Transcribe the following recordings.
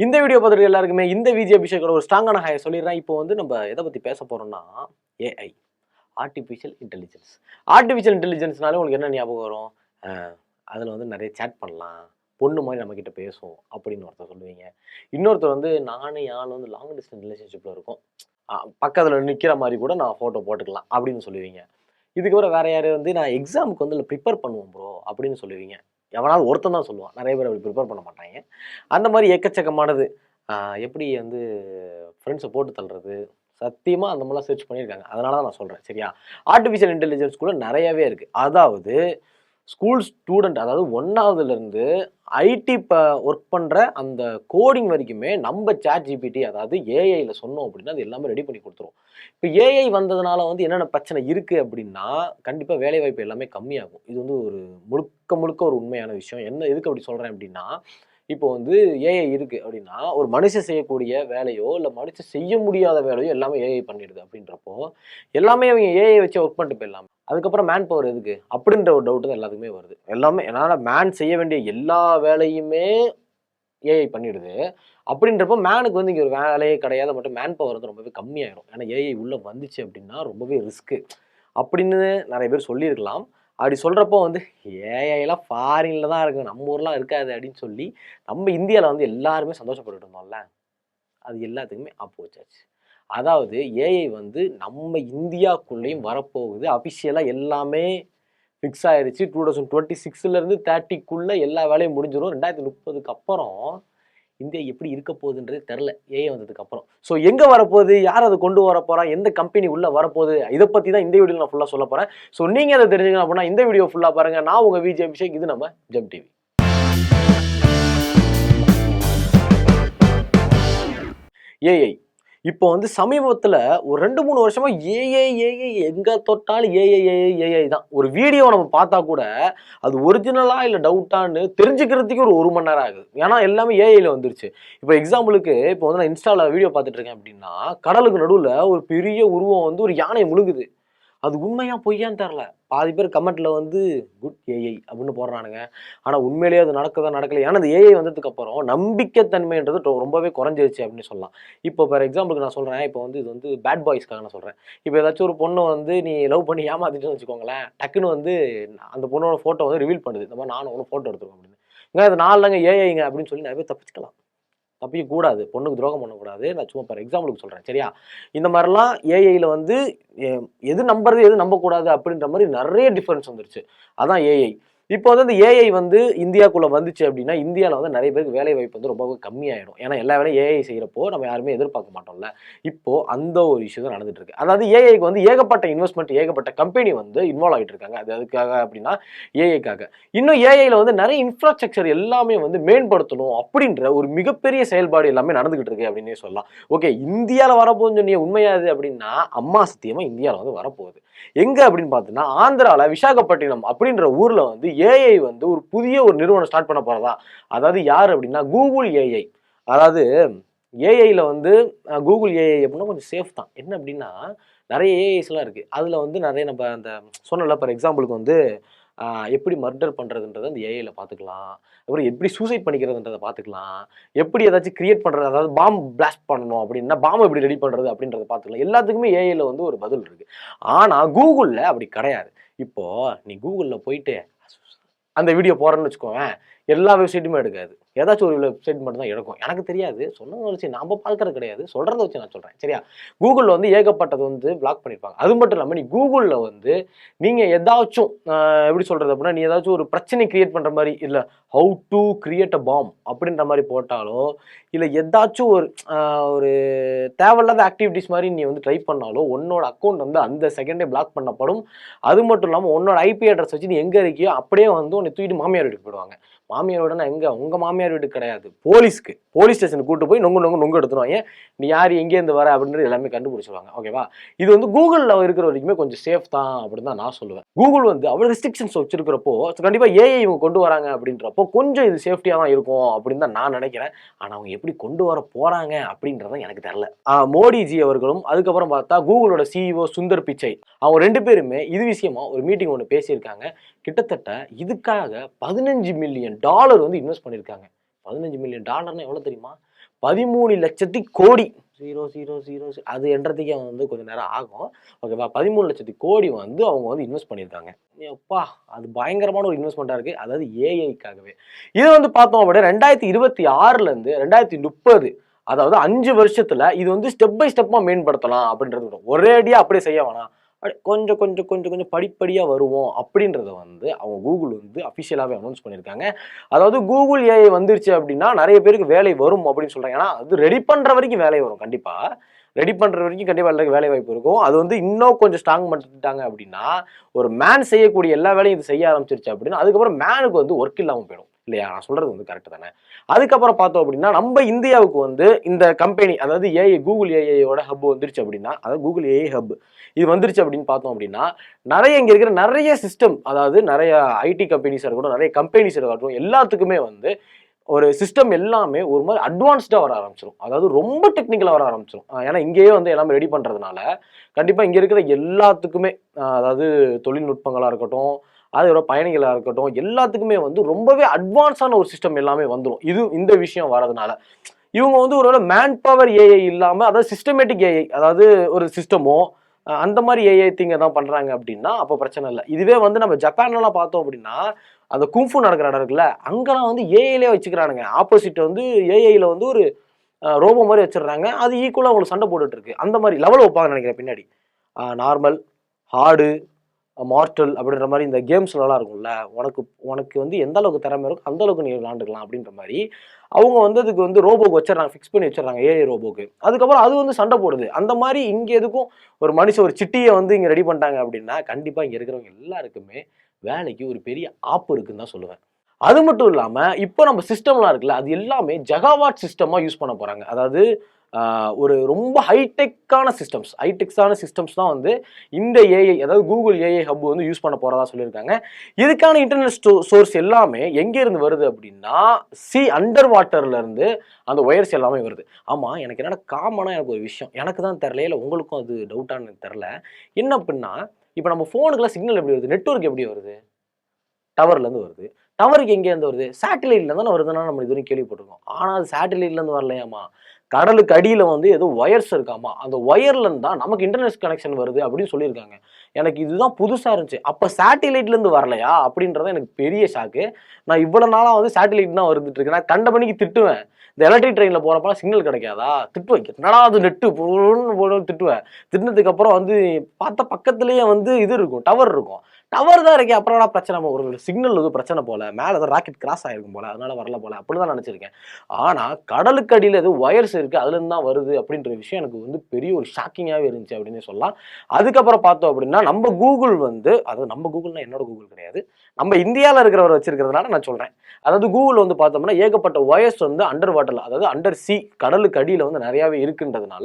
இந்த வீடியோ பார்த்துட்டு எல்லாருக்குமே இந்த விஜய் அபிஷேக்கோட ஒரு ஸ்ட்ராங்கான ஹாய் சொல்லிடுறேன். இப்போ வந்து நம்ம எதை பற்றி பேச போகிறோம்னா ஏஐ, ஆர்டிஃபிஷியல் இன்டெலிஜென்ஸ். ஆர்டிஃபிஷியல் இன்டெலிஜென்ஸ்னாலே உங்களுக்கு என்ன ஞாபகம் வரும்? அதில் வந்து நிறைய சேட் பண்ணலாம், பொண்ணு மாதிரி நம்மக்கிட்ட பேசும் அப்படின்னு ஒருத்தர் சொல்லுவீங்க. இன்னொருத்தர் வந்து நானும் யாரும் வந்து லாங் டிஸ்டன்ஸ் ரிலேஷன்ஷிப்பில் இருக்கும், பக்கத்தில் நிற்கிற மாதிரி கூட நான் ஃபோட்டோ போட்டுக்கலாம் அப்படின்னு சொல்லுவீங்க. இதுக்கப்புறம் வேற யார் வந்து நான் எக்ஸாமுக்கு வந்து ப்ரிப்பேர் பண்ணுவோம் ப்ரோ அப்படின்னு சொல்லுவீங்க. எவனாவது ஒருத்தன் தான் சொல்லுவான், நிறைய பேர் அப்படி ப்ரிப்பேர் பண்ண மாட்டாங்க. அந்த மாதிரி எக்கச்சக்கமானது எப்படி வந்து ஃப்ரெண்ட்ஸை போட்டு தள்ளுறது, சத்தியமாக அந்த மாதிரிலாம் சர்ச் பண்ணியிருக்காங்க. அதனால தான் நான் சொல்கிறேன் சரியா. ஆர்டிஃபிஷியல் இன்டெலிஜென்ஸ் கூட நிறையவே இருக்குது. அதாவது ஸ்கூல் ஸ்டூடெண்ட், அதாவது ஒன்றாவதுலேருந்து ஐடி ஒர்க் பண்ணுற அந்த கோடிங் வரைக்குமே நம்ம சாட் ஜிபிடி, அதாவது ஏஐயில் சொன்னோம் அப்படின்னா அது எல்லாமே ரெடி பண்ணி கொடுத்துரும். இப்போ ஏஐ வந்ததுனால வந்து என்னென்ன பிரச்சனை இருக்குது அப்படின்னா, கண்டிப்பாக வேலைவாய்ப்பு எல்லாமே கம்மியாகும். இது வந்து ஒரு முழுக்க முழுக்க ஒரு உண்மையான விஷயம். என்ன எதுக்கு அப்படி சொல்கிறேன் அப்படின்னா, இப்போ வந்து ஏஐ இருக்குது அப்படின்னா ஒரு மனுஷன் செய்யக்கூடிய வேலையோ இல்லை மனுஷன் செய்ய முடியாத வேலையோ எல்லாமே ஏஐ பண்ணிடுது. அப்படின்றப்போ எல்லாமே அவங்க ஏஐ வச்சு ஒர்க் பண்ணிட்டு போயிடலாம். அதுக்கப்புறம் மேன் பவர் எதுக்கு அப்படின்ற ஒரு டவுட் தான் எல்லாத்துக்குமே வருது. எல்லாமே என்னால் மேன் செய்ய வேண்டிய எல்லா வேலையுமே ஏஐ பண்ணிடுது. அப்படின்றப்போ மேனுக்கு வந்து இங்கே ஒரு வேலையே கிடையாது, மட்டும் மேன் பவர் வந்து ரொம்பவே கம்மியாயிடும். ஏன்னா ஏஐ உள்ளே வந்துச்சு அப்படின்னா ரொம்பவே ரிஸ்க்கு அப்படின்னு நிறைய பேர் சொல்லியிருக்கலாம். அப்படி சொல்கிறப்போ வந்து ஏஐலாம் ஃபாரினில் தான் இருக்குது, நம்ம ஊர்லாம் இருக்காது அப்படின்னு சொல்லி நம்ம இந்தியாவில் வந்து எல்லாருமே சந்தோஷப்பட்டுட்டு இருந்தோம்ல, அது எல்லாத்துக்குமே ஆப்பு வச்சாச்சு. அதாவது ஏஐ வந்து நம்ம இந்தியாவுக்குள்ளேயும் வரப்போகுது. அஃபிஷியலாக எல்லாமே ஃபிக்ஸ் ஆயிடுச்சு. 2026லேருந்து 30க்குள்ளே எல்லா வேலையும் முடிஞ்சிடும். 2030க்கு அப்புறம் இந்தியா எப்படி இருக்க போகுதுன்றது தெரில ஏஐ வந்ததுக்கு அப்புறம். ஸோ எங்கே வரப்போகுது, யார் அதை கொண்டு வர போகிறா, எந்த கம்பெனி உள்ளே வரப்போகுது, இதை பற்றி தான் இந்த வீடியோவில் நான் ஃபுல்லாக சொல்ல போகிறேன். ஸோ நீங்கள் அதை தெரிஞ்சுக்கணும் அப்படின்னா இந்த வீடியோ ஃபுல்லாக பாருங்கள். நான் உங்கள் விஜய் அபிஷேக், இது நம்ம ஜெம் டிவி. ஏஐ இப்போ வந்து சமீபத்தில் ஒரு 2-3 வருஷமா ஏஐ எங்கே தொட்டாலும் ஏஐ தான். ஒரு வீடியோ நம்ம பார்த்தா கூட அது ஒரிஜினலா இல்லை டவுட்டான்னு தெரிஞ்சுக்கிறதுக்கு ஒரு மணி நேரம் ஆகுது. ஏன்னா எல்லாமே ஏஐயில் வந்துருச்சு. இப்போ எக்ஸாம்பிளுக்கு இப்போ வந்து நான் இன்ஸ்டாவில் வீடியோ பார்த்துட்டு இருக்கேன் அப்படின்னா, கடலுக்கு நடுவில் ஒரு பெரிய உருவம் வந்து ஒரு யானையை முழுகுது. அது உண்மையா பொய்யான்னு தெரில. பாதி பேர் கமெண்ட்ல வந்து குட் ஏஐ அப்படின்னு போடுறானுங்க. ஆனால் உண்மையிலேயே அது நடக்குதா நடக்கல. ஏன்னா அந்த ஏஐ வந்ததுக்கு அப்புறம் நம்பிக்கைத்தன்மைன்றது ரொம்பவே குறைஞ்சிருச்சு அப்படின்னு சொல்லலாம். இப்போ ஃபார் எக்ஸாம்பிளுக்கு நான் சொல்கிறேன், இப்போ வந்து இது வந்து பேட் பாய்ஸ்க்காக நான் சொல்கிறேன். இப்போ ஏதாச்சும் ஒரு பொண்ணை வந்து நீ லவ் பண்ணி ஏமாத்திட்டுன்னு வச்சுக்கோங்களேன், டக்குன்னு வந்து அந்த பொண்ணோட ஃபோட்டோ வந்து ரிவீல் பண்ணுது. இந்த மாதிரி நானும் ஒன்று ஃபோட்டோ எடுத்துருக்கோம் அப்படின்னு. அது நாலுங்க ஏஐங்க அப்படின்னு சொல்லி நிறைய பேர் தப்பிச்சுக்கலாம். தப்பிக்கக்கூடாது, பொண்ணுக்கு துரோகம் பண்ணக்கூடாது. நான் சும்மா ஃபார் எக்ஸாம்பிளுக்கு சொல்கிறேன் சரியா. இந்த மாதிரிலாம் ஏஐயில் வந்து எது நம்புறது எது நம்பக்கூடாது அப்படின்ற மாதிரி நிறைய டிஃபரன்ஸ் வந்துருச்சு. அதான் ஏஐ. இப்போ வந்து அந்த ஏஐ வந்து இந்தியாவுக்குள்ளே வந்துச்சு அப்படின்னா இந்தியாவில் வந்து நிறைய பேருக்கு வேலை வாய்ப்பு வந்து ரொம்பவே கம்மியாயிடும். ஏன்னா எல்லா வேலையும் ஏஐ செய்கிறப்போ நம்ம யாருமே எதிர்பார்க்க மாட்டோம்ல. இப்போ அந்த ஒரு இஷ்யூ தான் நடந்துட்டு இருக்கு. அதாவது ஏஐக்கு வந்து ஏகப்பட்ட இன்வெஸ்ட்மெண்ட், ஏகப்பட்ட கம்பெனி வந்து இன்வால்வ் ஆகிட்டு இருக்காங்க. அது அதுக்காக அப்படின்னா ஏஐக்காக. இன்னும் ஏஐயில் வந்து நிறைய இன்ஃப்ராஸ்ட்ரக்சர் எல்லாமே வந்து மேம்படுத்தணும் அப்படின்ற ஒரு மிகப்பெரிய செயல்பாடு எல்லாமே நடந்துகிட்டு இருக்கு அப்படின்னே சொல்லலாம். ஓகே, இந்தியாவில் வரப்போகுதுன்னு சொன்னீங்க, உண்மையாது அப்படின்னா அம்மா சத்தியமா இந்தியாவில் வந்து வரப்போகுது. எங்க அப்படின்னு பார்த்தீங்கன்னா ஆந்திரால விசாகப்பட்டினம் அப்படின்ற ஊர்ல வந்து ஏஐ வந்து ஒரு புதிய ஒரு நிறுவனம் ஸ்டார்ட் பண்ண போறதா. அதாவது யார் அப்படின்னா கூகுள் ஏஐ. அதாவது ஏஐல வந்து கூகுள் ஏஐ அப்படின்னா கொஞ்சம் சேஃப் தான். என்ன அப்படின்னா நிறைய ஏஐஸ்லாம் இருக்கு. அதுல வந்து நிறைய நம்ம அந்த சொன்னல ஃபார் எக்ஸாம்பிளுக்கு வந்து எப்படி மர்டர் பண்ணுறதுன்றதை அந்த ஏஐயில் பார்த்துக்கலாம். அப்புறம் எப்படி சூசைட் பண்ணிக்கிறதுன்றதை பார்த்துக்கலாம். எப்படி ஏதாச்சும் கிரியேட் பண்ணுறது, அதாவது பாம் பிளாஸ்ட் பண்ணணும் அப்படின்னா பாம்பை எப்படி ரெடி பண்ணுறது அப்படின்றத பார்த்துக்கலாம். எல்லாத்துக்குமே ஏஐயில் வந்து ஒரு பதில் இருக்குது. ஆனால் கூகுளில் அப்படி கிடையாது. இப்போது நீ கூகுளில் போயிட்டு அந்த வீடியோ போகிறேன்னு வச்சுக்கோங்க, எல்லா வெப்சைட்டுமே எடுக்காது. ஏதாச்சும் ஒரு வெப்சைட் மட்டும் தான் எடுக்கும். எனக்கு தெரியாது, சொன்னதை வச்சு நாம் பார்க்கறது கிடையாது, சொல்கிறத வச்சு நான் சொல்கிறேன் சரியா. கூகுளில் வந்து ஏகப்பட்டது வந்து பிளாக் பண்ணியிருப்பாங்க. அது மட்டும் இல்லாமல் நீ கூகுளில் வந்து நீங்கள் ஏதாச்சும் எப்படி சொல்கிறது அப்படின்னா, நீ ஏதாச்சும் ஒரு பிரச்சனை கிரியேட் பண்ணுற மாதிரி, இல்லை how to create a bomb அப்படின்ற மாதிரி போட்டாலோ, இல்லை ஏதாச்சும் ஒரு தேவையில்லாத ஆக்டிவிட்டிஸ் மாதிரி நீ வந்து ட்ரை பண்ணாலோ உன்னோட அக்கௌண்ட் வந்து அந்த செகண்டே பிளாக் பண்ணப்படும். அது மட்டும் இல்லாமல் உன்னோட ஐபி அட்ரஸ் வச்சு நீ எங்கே இருக்கியோ அப்படியே வந்து உன்னை தூக்கிட்டு மாமியார் வீட்டுக்கு போயிடுவாங்க. மாமியார் வீடுனா எங்கே, உங்கள் மாமியார் வீடு கிடையாது, போலீஸ் ஸ்டேஷனுக்கு கூட்டு போய் நொங்கு எடுத்துருவாங்க. நீ யார் எங்கேருந்து வர அப்படின்றது எல்லாமே கண்டுபிடிச்சிருவாங்க. ஓகேவா. இது வந்து கூகுளில் இருக்கிற வரைக்குமே கொஞ்சம் சேஃப் தான் அப்படின்னு தான் நான் சொல்லுவேன். கூகுள் வந்து அவ்வளோ ரெஸ்ட்ரிக்ஷன்ஸ் வச்சிருக்கிறப்போ கண்டிப்பாக ஏஐ இவங்க கொண்டு வராங்க அப்படின்றப்போ கொஞ்சம் இது சேஃப்டியாக தான் இருக்கும் அப்படின்னு தான் நான் நினைக்கிறேன். ஆனால் அவங்க எப்படி கொண்டு வர போகிறாங்க அப்படின்றத எனக்கு தெரியல. மோடிஜி அவர்களும் அதுக்கப்புறம் பார்த்தா கூகுளோட சிஇஓ சுந்தர் பிச்சை, அவங்க 2 பேருமே இது விஷயமா ஒரு மீட்டிங் ஒன்று பேசியிருக்காங்க. கிட்டத்தட்ட இதுக்காக $15 மில்லியன் வந்து இன்வெஸ்ட் பண்ணியிருக்காங்க. $15 மில்லியன் எவ்வளவு தெரியுமா? 13,00,000 கோடி. 0,0,0 அது என்றதுக்கே வந்து கொஞ்சம் நேரம் ஆகும். ஓகேவா? 13,00,000 கோடி வந்து அவங்க வந்து இன்வெஸ்ட் பண்ணியிருக்காங்க. அப்பா! அது பயங்கரமான ஒரு இன்வெஸ்ட்மெண்ட்டா இருக்கு. அதாவது ஏஐக்காகவே. இது வந்து பார்த்தோம் அப்படின்னா 2026ல இருந்து 2030, அதாவது 5 வருஷத்துல இது வந்து ஸ்டெப் பை ஸ்டெப்பா மேம்படுத்தலாம் அப்படின்றது வரும். ஒரேடியா அப்படியே செய்ய வேணாம். கொஞ்சம் கொஞ்சம் கொஞ்சம் கொஞ்சம் படிப்படியா வருவோம் அப்படின்றத வந்து அவங்க கூகுள் வந்து அஃபிஷியலாவே அனௌன்ஸ் பண்ணியிருக்காங்க. அதாவது கூகுள் ஏஐ வந்துருச்சு அப்படின்னா நிறைய பேருக்கு வேலை வரும் அப்படின்னு சொல்றாங்க. ஏன்னா அது ரெடி பண்ற வரைக்கும் வேலை வரும் கண்டிப்பா. ரெடி பண்ற வரைக்கும் கண்டிப்பா எல்லாருக்கும் வேலை வாய்ப்பு இருக்கும். அது வந்து இன்னும் கொஞ்சம் ஸ்ட்ராங் பண்ணிட்டாங்க அப்படின்னா, ஒரு மேன் செய்யக்கூடிய எல்லா வேலையும் இது செய்ய ஆரம்பிச்சிருச்சு அப்படின்னா, அதுக்கப்புறம் மேனுக்கு வந்து ஒர்க் இல்லாம போயிடும். இல்லையா? நான் சொல்றது வந்து கரெக்ட் தானே? அதுக்கப்புறம் பார்த்தோம் அப்படின்னா, நம்ம இந்தியாவுக்கு வந்து இந்த கம்பெனி, அதாவது ஏஐ கூகுள் ஏஐயோட ஹப் வந்துருச்சு அப்படின்னா, அதாவது கூகுள் ஏஐ ஹப் இது வந்துருச்சு அப்படின்னு பார்த்தோம் அப்படின்னா, நிறைய இங்க இருக்கிற நிறைய சிஸ்டம், அதாவது நிறைய ஐடி கம்பெனிஸா இருக்கட்டும், நிறைய கம்பெனிஸ் இருக்கட்டும், எல்லாத்துக்குமே வந்து ஒரு சிஸ்டம் எல்லாமே ஒரு மாதிரி அட்வான்ஸ்டா வர ஆரம்பிச்சிடும். அதாவது ரொம்ப டெக்னிக்கலா வர ஆரம்பிச்சிடும். ஏன்னா இங்கேயே வந்து எல்லாமே ரெடி பண்றதுனால கண்டிப்பா இங்க இருக்கிற எல்லாத்துக்குமே, அதாவது தொழில்நுட்பங்களா இருக்கட்டும், அதோட பயணிகளா இருக்கட்டும், எல்லாத்துக்குமே வந்து ரொம்பவே அட்வான்ஸான ஒரு சிஸ்டம் எல்லாமே வந்துடும். இது இந்த விஷயம் வரதுனால இவங்க வந்து ஒருவேளை மேன் பவர் ஏஐ இல்லாம, அதாவது சிஸ்டமேட்டிக் ஏஐ, அதாவது ஒரு சிஸ்டமோ அந்த மாதிரி ஏஐ திங்க தான் பண்றாங்க அப்படின்னா அப்ப பிரச்சனை இல்லை. இதுவே வந்து நம்ம ஜப்பான்லாம் பார்த்தோம் அப்படின்னா, அந்த குங்ஃபு நடக்கிற இடம் இருக்குல்ல, அங்கெல்லாம் வந்து ஏஐலே வச்சுக்கிறானுங்க. ஆப்போசிட் வந்து ஏஐல வந்து ஒரு ரோபோ மாதிரி வச்சிடுறாங்க. அது ஈக்குவலா உங்களுக்கு சண்டை போட்டுட்டு இருக்கு. அந்த மாதிரி லெவல் வைப்பாங்கன்னு நினைக்கிறேன் பின்னாடி. நார்மல், ஹார்டு, மார்டல் அப்படின்ற மாதிரி இந்த கேம்ஸ்லலாம் இருக்கும்ல, உனக்கு உனக்கு வந்து எந்த அளவுக்கு திறமை இருக்கோ அந்த அளவுக்கு நீ விளாண்டுக்கலாம் அப்படின்ற மாதிரி அவங்க வந்து அதுக்கு வந்து ரோபோக்கு வச்சிடறாங்க, ஃபிக்ஸ் பண்ணி வச்சிடறாங்க ஏஐ ரோபோக்கு. அதுக்கப்புறம் அது வந்து சண்டை போடுது. அந்த மாதிரி இங்க எதுக்கும் ஒரு மனுஷன் ஒரு சிட்டியை வந்து இங்க ரெடி பண்ணிட்டாங்க அப்படின்னா கண்டிப்பா இங்க இருக்கிறவங்க எல்லாருக்குமே வேலைக்கு ஒரு பெரிய ஆப்பு இருக்குன்னு தான் சொல்லுவேன். அது மட்டும் இல்லாம இப்போ நம்ம சிஸ்டம்லாம் இருக்குல்ல, அது எல்லாமே ஜகாவாட் சிஸ்டமா யூஸ் பண்ண போறாங்க. அதாவது ஒரு ரொம்ப ஹைடெக்ஸான சிஸ்டம்ஸ் தான் வந்து இந்த ஏஐ, அதாவது கூகுள் ஏஐ ஹப் வந்து யூஸ் பண்ண போறதா சொல்லியிருக்காங்க. இதுக்கான இன்டர்நெட் சோர்ஸ் எல்லாமே எங்க இருந்து வருது அப்படின்னா, அண்டர் வாட்டர்ல இருந்து அந்த ஒயர்ஸ் எல்லாமே வருது. ஆமா, எனக்கு என்னடா காமனா எனக்கு ஒரு விஷயம், எனக்கு தான் தெரியல, இல்லை உங்களுக்கும் அது டவுட்டானு எனக்கு தெரியல. என்ன அப்படின்னா, இப்போ நம்ம ஃபோனுக்குலாம் சிக்னல் எப்படி வருது, நெட்வொர்க் எப்படி வருது? டவர்ல இருந்து வருது. டவருக்கு எங்க இருந்து வருது? சேட்டலைட்ல தானே வருதுன்னா நம்ம இதுவரைக்கும் கேள்விப்பட்டிருக்கோம். ஆனா அது சேட்டலைட்ல இருந்து வரலையாமா. கடலுக்கு அடியில வந்து ஏதோ ஒயர்ஸ் இருக்காமா. அந்த ஒயர்ல இருந்து தான் நமக்கு இன்டர்நெட் கனெக்ஷன் வருது அப்படின்னு சொல்லியிருக்காங்க. எனக்கு இதுதான் புதுசா இருந்துச்சு. அப்ப சேட்டலைட்ல இருந்து வரலையா அப்படின்றது எனக்கு பெரிய ஷாக்கு. நான் இவ்வளவு நாளா வந்து சேட்டலைட் தான் வந்துட்டு இருக்கு. நான் கண்ட மணிக்கு திட்டுவேன். இந்த எலக்ட்ரிக் ட்ரெயின்ல போறப்ப சிக்னல் கிடைக்காதா? திட்டுவேன். என்னடா அது நெட்டு திட்டுவேன். திட்டினதுக்கு அப்புறம் வந்து பார்த்தா பக்கத்துலயே வந்து இது இருக்கும், டவர் இருக்கும். டவர் தான் இருக்கே, அப்புறம் என்ன பிரச்சனை? ஒரு சிக்னல் எதுவும் பிரச்சனை போல, மேல ஏதோ ராக்கெட் கிராஸ் ஆயிருக்கும் போல, அதனால வரல போல அப்படிதான் நினைச்சிருக்கேன். ஆனா கடலுக்கு அடியில ஏதோ ஒயர்ஸ் இருக்கு, அதுல இருந்து தான் வருது அப்படின்ற விஷயம் எனக்கு வந்து பெரிய ஒரு ஷாக்கிங்காவே இருந்துச்சு அப்படின்னு சொல்லலாம். அதுக்கப்புறம் பார்த்தோம் அப்படின்னா நம்ம கூகுள் வந்து, அதாவது நம்ம கூகுள்னா என்னோட கூகுள் கிடையாது, நம்ம இந்தியாவில் இருக்கிறவர் வச்சிருக்கிறதுனால நான் சொல்றேன். அதாவது கூகுள் வந்து பார்த்தோம்னா ஏகப்பட்ட ஒயர்ஸ் வந்து அண்டர் வாட்டர்ல, அதாவது அண்டர் சி, கடலுக்கு அடியில வந்து நிறையவே இருக்குன்றதுனால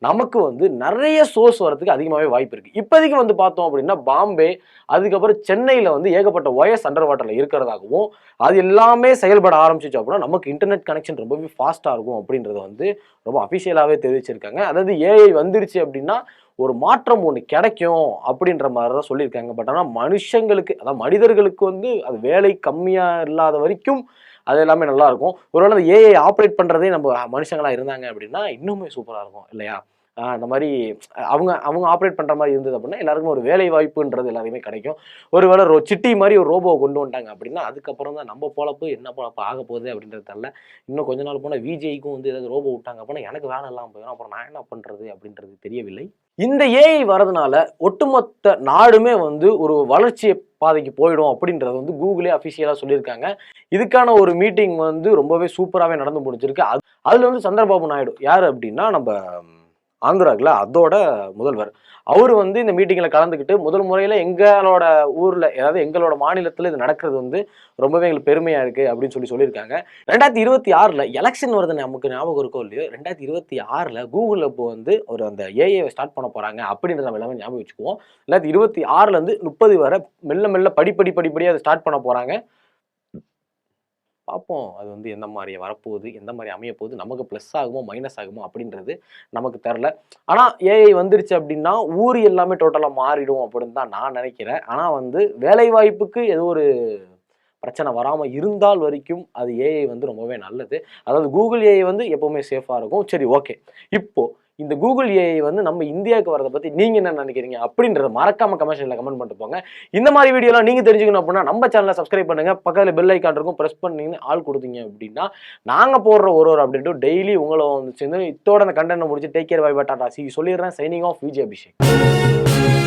நமக்கு வந்து நிறைய சோர்ஸ் வரதுக்கு அதிகமாகவே வாய்ப்பு இருக்கு. இப்போதைக்கு வந்து பார்த்தோம் அப்படின்னா பாம்பே, அதுக்கப்புறம் சென்னையில வந்து ஏகப்பட்ட ஒயர்ஸ் அண்டர் வாட்டர்ல இருக்கிறதாகவும், அது எல்லாமே செயல்பட ஆரம்பிச்சிச்சு அப்படின்னா நமக்கு இன்டர்நெட் கனெக்ஷன் ரொம்பவே ஃபாஸ்டா இருக்கும் அப்படின்றத வந்து ரொம்ப அபிஷியலாவே தெரிவிச்சிருக்காங்க. அதாவது ஏஐ வந்துருச்சு அப்படின்னா ஒரு மாற்றம் ஒன்று கிடைக்கும் அப்படின்ற மாதிரி தான் சொல்லியிருக்காங்க. பட் ஆனால் மனுஷங்களுக்கு, அதாவது மனிதர்களுக்கு வந்து அது வேலை கம்மியா இல்லாத வரைக்கும் அது எல்லாமே நல்லா இருக்கும். ஒருவேளை அந்த ஏஐ ஆப்ரேட் பண்றதே நம்ம மனுஷங்களா இருந்தாங்க அப்படின்னா இன்னுமே சூப்பரா இருக்கும் இல்லையா? அந்த மாதிரி அவங்க அவங்க ஆப்ரேட் பண்ற மாதிரி இருந்தது அப்படின்னா எல்லாருக்கும் ஒரு வேலை வாய்ப்புன்றது எல்லாருமே கிடைக்கும். ஒருவேளை சிட்டி மாதிரி ஒரு ரோபோவை கொண்டு வந்துட்டாங்க அப்படின்னா அதுக்கப்புறம் தான் நம்ம பொழப்பு என்ன பொழப்பு ஆக போகுது அப்படின்றது தெரியல. இன்னும் கொஞ்ச நாள் போனால் விஜய்க்கும் வந்து ஏதாவது ரோபோ விட்டாங்க அப்படின்னா எனக்கு வேலை இல்லாமல் போயிடும். அப்புறம் நான் என்ன பண்றது அப்படின்றது தெரியவில்லை. இந்த ஏஐ வரதுனால ஒட்டுமொத்த நாடுமே வந்து ஒரு வளர்ச்சி பாதைக்கு போயிடும் அப்படின்றது வந்து கூகுளே அஃபிஷியலா சொல்லியிருக்காங்க. இதுக்கான ஒரு மீட்டிங் வந்து ரொம்பவே சூப்பராகவே நடந்து முடிஞ்சிருக்கு. அதுல வந்து சந்திரபாபு நாயுடு யாரு அப்படின்னா நம்ம ஆந்திராக்குல அதோட முதல்வர். அவரு வந்து இந்த மீட்டிங்ல கலந்துக்கிட்டு முதல் முறையில எங்களோட ஊர்ல, அதாவது எங்களோட மாநிலத்துல இது நடக்கிறது வந்து ரொம்பவே எங்களுக்கு பெருமையா இருக்கு அப்படின்னு சொல்லியிருக்காங்க. 2026ல எலெக்ஷன் வருது, நமக்கு ஞாபகம் இருக்கோ இல்லையோ, 2026ல கூகுள் இப்போ வந்து ஒரு அந்த ஏஐ ஸ்டார்ட் பண்ண போறாங்க அப்படின்றத நம்ம எல்லாமே ஞாபகம் வச்சுக்குவோம். 2026ல இருந்து 30 வரை மெல்ல மெல்ல படிப்படியா அதை ஸ்டார்ட் பண்ண போறாங்க. பார்ப்போம் அது வந்து எந்த மாதிரி வரப்போகுது, எந்த மாதிரி அமைய போகுது, நமக்கு ப்ளஸ் ஆகுமோ மைனஸ் ஆகுமோ அப்படின்றது நமக்கு தெரில. ஆனால் ஏஐ வந்துருச்சு அப்படின்னா ஊர் எல்லாமே டோட்டலாக மாறிடும் அப்படின்னு தான் நான் நினைக்கிறேன். ஆனால் வந்து வேலை வாய்ப்புக்கு ஏதோ ஒரு பிரச்சனை வராமல் இருந்தால் வரைக்கும் அது ஏஐ வந்து ரொம்பவே நல்லது. அதாவது கூகுள் ஏஐ வந்து எப்போவுமே சேஃபாக இருக்கும். சரி, ஓகே. இப்போ இந்த கூகுள் ஏஐ வந்து நம்ம இந்தியாவுக்கு வரதை பற்றி நீங்கள் என்ன நினைக்கிறீங்க அப்படின்றத மறக்காம கமெண்ட்ல கமெண்ட் பண்ணிட்டு போங்க. இந்த மாதிரி வீடியோலாம் நீங்கள் தெரிஞ்சுக்கணும் அப்படின்னா நம்ம சேனலை சப்ஸ்கிரைப் பண்ணுங்க. பக்கத்தில் பெல் ஐக்கான் இருக்கும், ப்ரெஸ் பண்ணீங்கன்னு ஆள் கொடுத்தீங்க அப்படின்னா நாங்கள் போடுற ஒரு அப்டேட்டும் டெய்லி உங்களை வந்து சேர்ந்து. இதோட அந்த கண்டென்ட் முடிச்சு take care, bye bye, tata, சி சொல்லிடுறேன். Signing off, Vijay Abhishek.